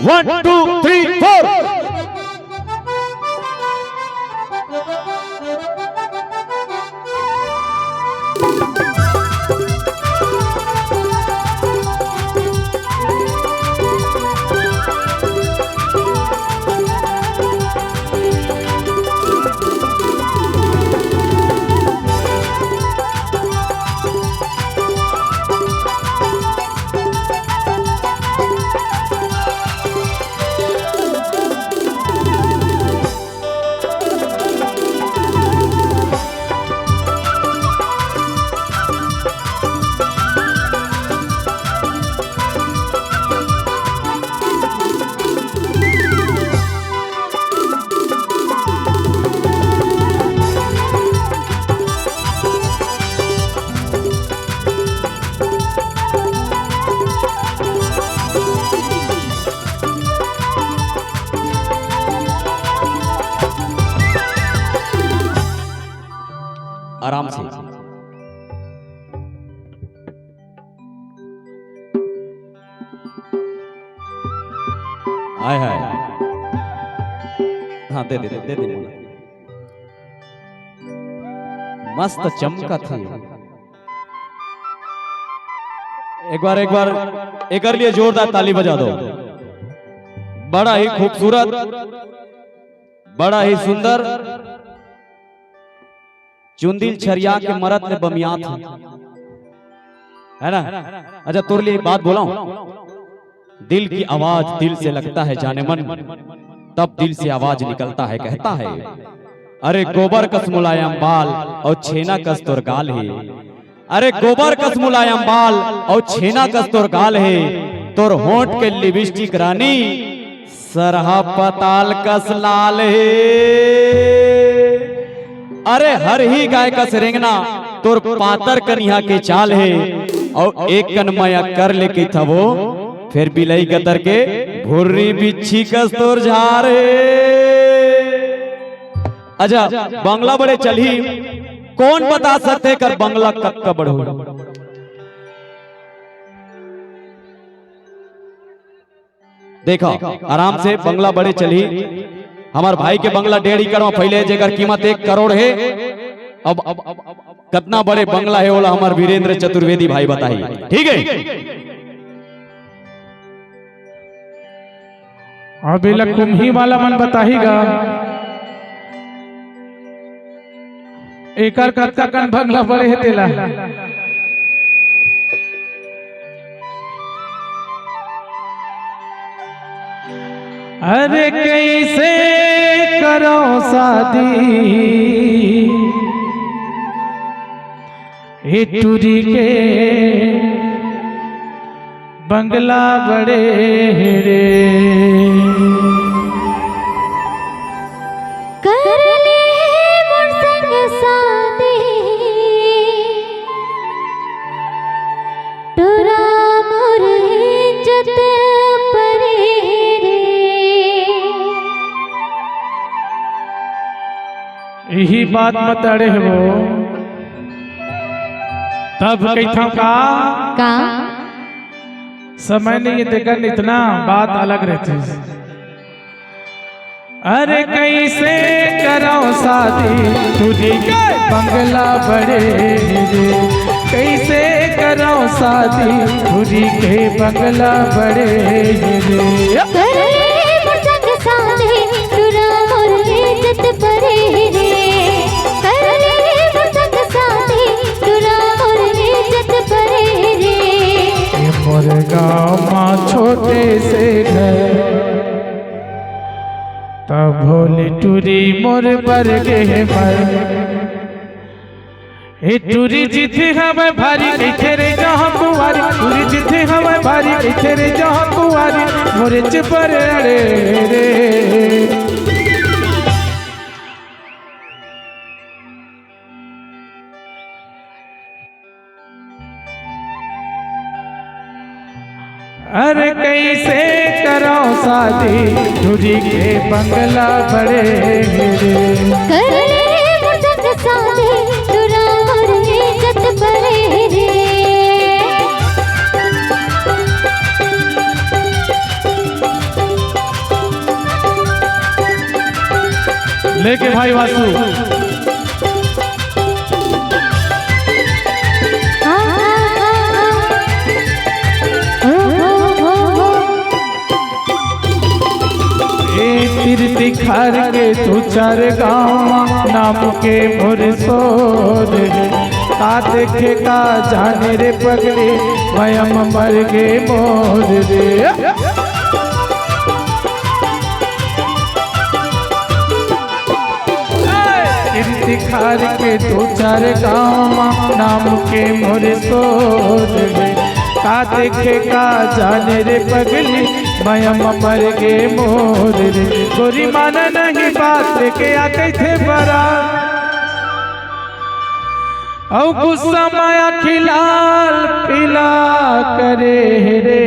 1 2 3 4। आराम से हाय हाय। हाँ दे दे दे दे दे। मस्त चमका थी। एक बार एक लिए जोरदार ताली बजा दो। बड़ा ही खूबसूरत, बड़ा ही सुंदर चुंदिल छरिया के मरद ने बमियात है ना। अच्छा तोर लिए एक बात बोला हूं, दिल की आवाज दिल से लगता है जाने मन, तब दिल से आवाज निकलता है कहता है, अरे गोबर कस मुलायम बाल और छेना कस तोर गाल है। अरे गोबर कस मुलायम बाल और छेना कस तोर गाल है, तोर होंठ के लिपस्टिक रानी सरहा पताल कस लाल है। अरे हर ही गाय का रेंगना तोर पातर कन्या के चाल है, और एक कन माया कर लेके था वो फिर बिलई कतर के भुर्री बिच्छी कस तोर झार है। अच्छा बंगला बड़े चली, कौन बता सकते कर बंगला कक्का बढ़ो। देखो आराम से बंगला बड़े चली। हमार भाई के बंगला 1.5 एकड़ में फैले जेकर कीमत 1 करोड़ है। अब कितना बड़े बंगला है बोला हमार वीरेंद्र चतुर्वेदी भाई बताइए, ठीक है। अभी कुम्ही वाला मन बताएगा एकर कत्ता कन बंगला बड़े है तेला। अरे कैसे करो शादी हे टूरी के बंगला बड़े रे। करले मोर संग शादी तोरा मोर इज्जत परे रे। यही बात मत अड़े हो तब कहता का समय नहीं देखकर इतना बात अलग रहती है। अरे कैसे करो शादी तुझी के बंगला बड़े रे। कैसे करो शादी तुझी के बंगला बड़े रे। मोर गाँव माँ छोटे से घर तब भोली टूरी मोर पर गे मर। हे टूरी जिथे हमें भारी कैथे रे जहाँ कुआरी। टूरी जिथे हमें भारी कैथे रे जहाँ कुआरी। मोरे चपर अड़े रे। अरे कैसे करो शादी तुझी के बंगला बड़े रे। लेके भाई वासु तीर दिखार के तू चार गाँव नाम के मोर सोर का देखे का जाने रे पगले वयम मर गे मोर रे तीर दिखार के तू चार गाँव नाम के मोर सोर का देखे का जाने रे पगली मयम मर गे मोर रे गोरी माना नहीं बात लेके आते थे बरा औ गुस्सा माया खिलाल पिला करे रे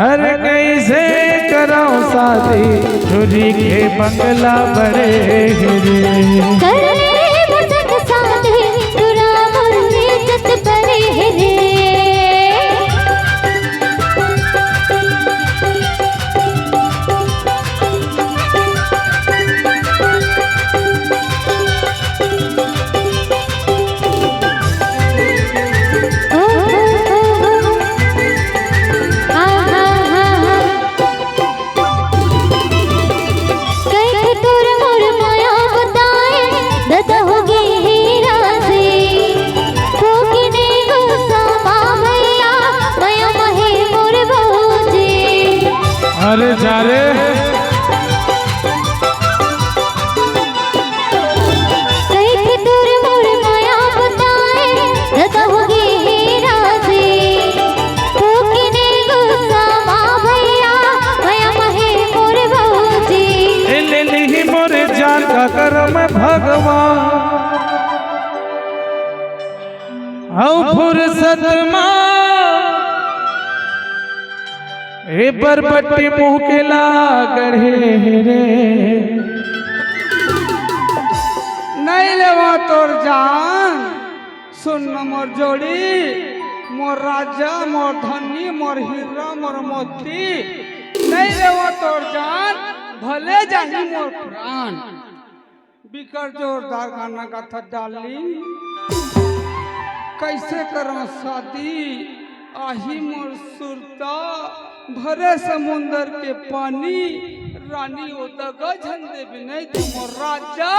अरे कैसे कराऊं शादी चोरी के बंगला बड़े रे अरे जा रे मोरे जान का करम भगवान फुर्सत ए बरबट्टी मुँह के लागढ़े रे नहीं लेवा तोर जान सुन मोर जोड़ी मोर राजा मोर धनी मोर हीरा मोर मोती नहीं लेवा तोर जान भले जाही मोर प्राण बिकर जोरदार गाना का था डाली कैसे करो शादी आही मोर सुरता भरे समुंदर के पानी रानी ओदगा झंडे भी नहीं तुम राजा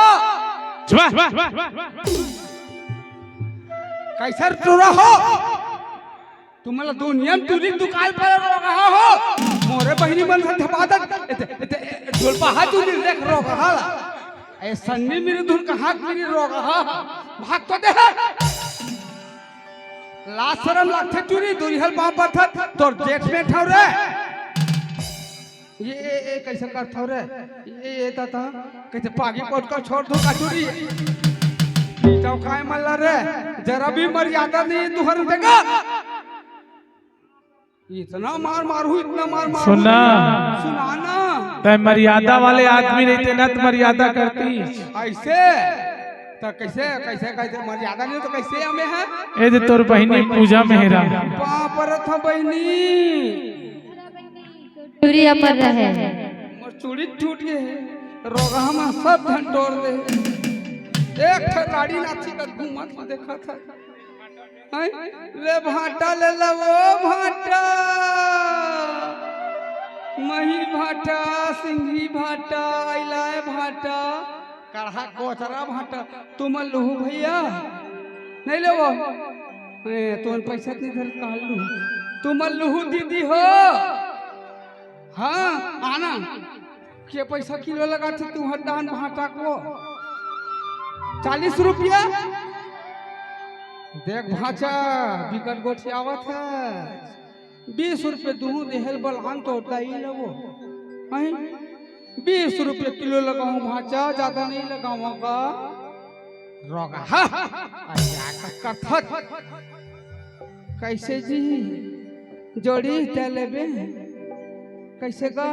कैसर टूरा हो तुम्हाला दुनिया में तुरी दुकान पर रहा हो मोरे बहिनी मन से धपादत डोलपा हाथ तुरी देख रोगा ए सन्नी मेरी धुन का हाथ मेरी रोगा भाग तो दे लाशरम लागते टूरी दुरिहल बाप था तोर जेठ में ठाव रे ये कैसे कर ठाव रे ये ता कैसे पागी कोट का छोड़ दो काटूरी तो काय मल्ला रे जरा भी मर्यादा नहीं तुहर देगा इतना मार मारू इतना मार मारू सुना सुनाना तय मर्यादा वाले आदमी रहते न तो मर्यादा करती ऐसे तो कैसे कैसे कैसे मर्यादा नहीं तो कैसे हमें है ए दे तोर बहिनी पूजा मेहरा पर था बहनी चूड़िया पर रहे मोर चूड़ी टूट गए रोगा हम सब धन तोड़ दे एक गाड़ी नाची का घूमा के देखा था ले भाटा ले वो भाटा मही भाटा सिंघी भाटा इलाय भाटा कढ़ा कोचरा भाटा तुम लूहू भैया नहीं ले वो तुम पैसा नहीं धर कहा लू तुम लूहू दीदी हो हाँ आना के पैसा किलो लगा थे तुम दान भाटा को 40 रुपया देख भाचा बिकट गोठी आवत है 20 रुपये दूध देहल बलहान तो ही लगो 20 रुपये किलो लगाऊं भाचा ज्यादा नहीं लगाऊंगा रोगा कथक कैसे जी जोड़ी तेलेबे कैसे का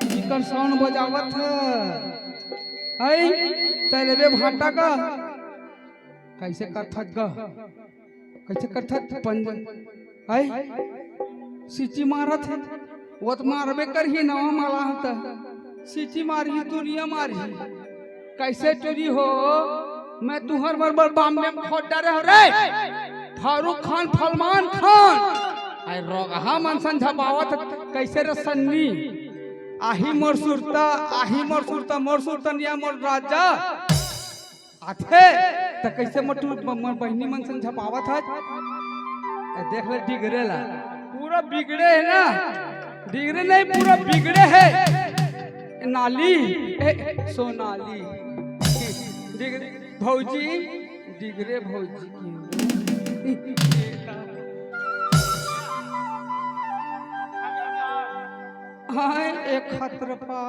बिकट साउंड बजावत है तेलेबे भाटा का कैसे कथक गा कैसे कथक पंजन आई सीची मारत है वो तो मारबे कर ही नवा माला होता सीटी मारी दुनिया मारी कैसे चोरी हो मैं तुहर बरबर बामने में खोद डारे हो रे फारूक खान फलमान खान आई रोगहा मनसन झपावत कैसे रे सन्नी आही मोर सुरता निया मोर राजा आथे त कैसे मटू मोर बहनी मनसन झपावत है देख ले डिगरेला पूरा बिगड़े है ना डिगरे नहीं पूरा बिगड़े है नाली सोनाली डिगरे भौजी डिगरे भौजी की हाय एक खतरपा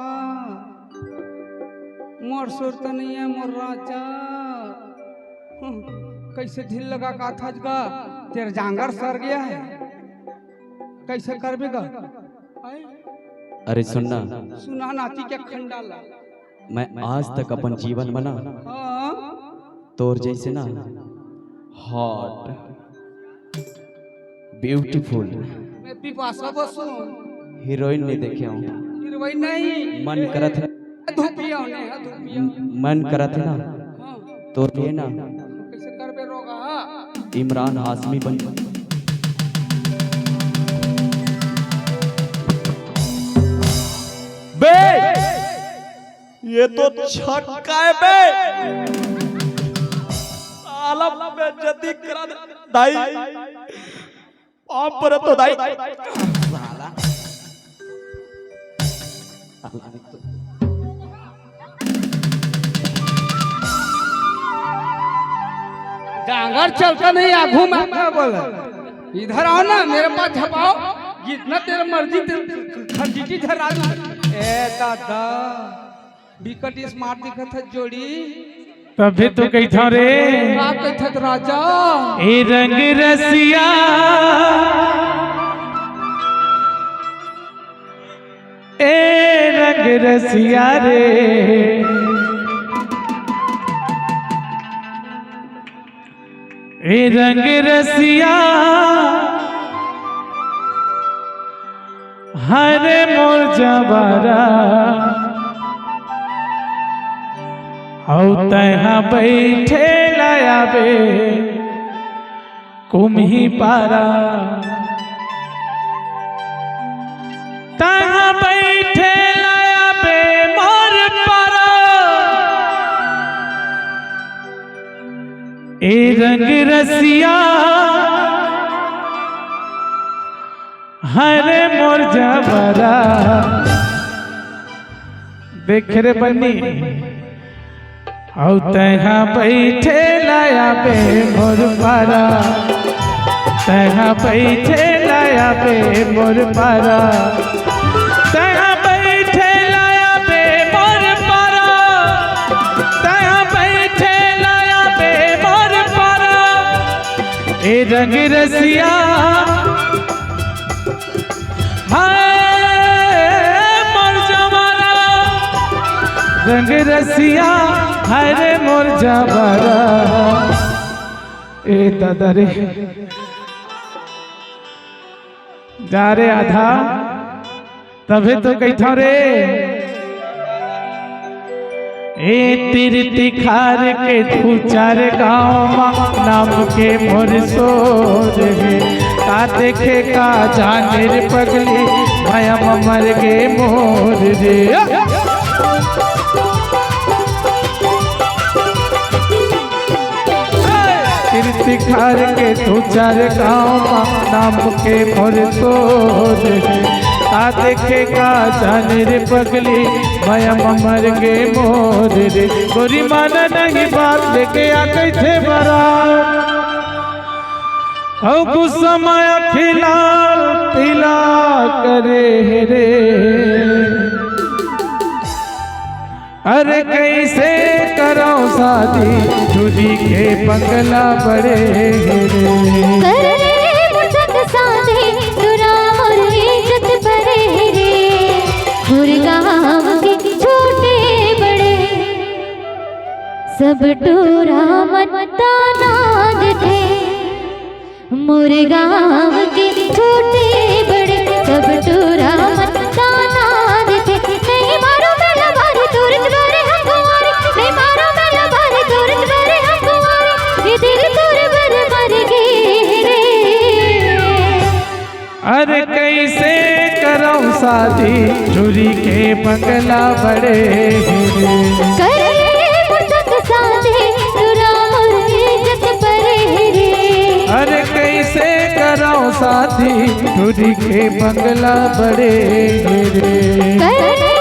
मोर सुरता नहीं है मोर राजा कैसे ढील लगा का था का तेरा जांगर सर गया है कैसे करबेगा अरे सुनना सुना नाती क्या खंडाला मैं आज तक अपन जीवन में ना हाँ तोर जैसे ना हॉट ब्यूटीफुल मैं पिपासा बसू हीरोइन नहीं देखे हूँ हीरोइन नहीं मन करत है धूपिया ने धूपिया मन करत है ना हाँ तोर पे ना कैसे करबे रोगा इमरान हाशमी बन बे ये तो छक्का है बे साला बेइज्जती करा दे दाई आप पर तो दाई साला जांगर चलता नहीं आगू में क्या बोला इधर आओ ना मेरे पास झपाओ जितना तेरा मर्जी खर्ची धरा ए दादा बिकट स्मार्ट दिखत है जोड़ी तभी तो कही था रे का कहत राजा ए रंग रसिया ए रंग रसिया रे ए रंग रसिया हरे मोर जबारा हौ तहाँ बैठे लाया बे कुम्ही पारा तहाँ बैठे लाया बे मोर पारा ए रंग रसिया हरे मोर जबरा देख रे बन्नी औ तहाँ बैठे लाया बे मोर पारा तहाँ बैठे लाया बे मोर पारा तहाँ बैठे लाया बे मोर पारा तहाँ बैठे लाया बे मोर पारा ए रंग रसिया मोर जवाना रंग रसिया हरे मोर जवाना ए दादा रे जा रे आधा तभी तो कही था रे ए तिर तिखार के तू चार गाँव नाम के मोर सोर है का देखे का जाने रे पगली भया मर गे मोर रे तिखार के तू चार गाँव नाम के मोर सोर है का देखे का जाने रे पगली भया मर गे मोर रे गोरी माना नहीं बात लेके आ गई थे बरा समय खिला पिला करे रे अरे कैसे करो शादी दूधी के बंगला बड़े रे सब टूरा मत्ता नाद थे मोर गाँव के छोटे बड़े सब टूरा शादी झुरी के बंगला बड़े रे। करे मुसक साधे तुरा मोर इज्जत परे रे। अरे कैसे कराओ शादी झुरी के बंगला बड़े रे। करे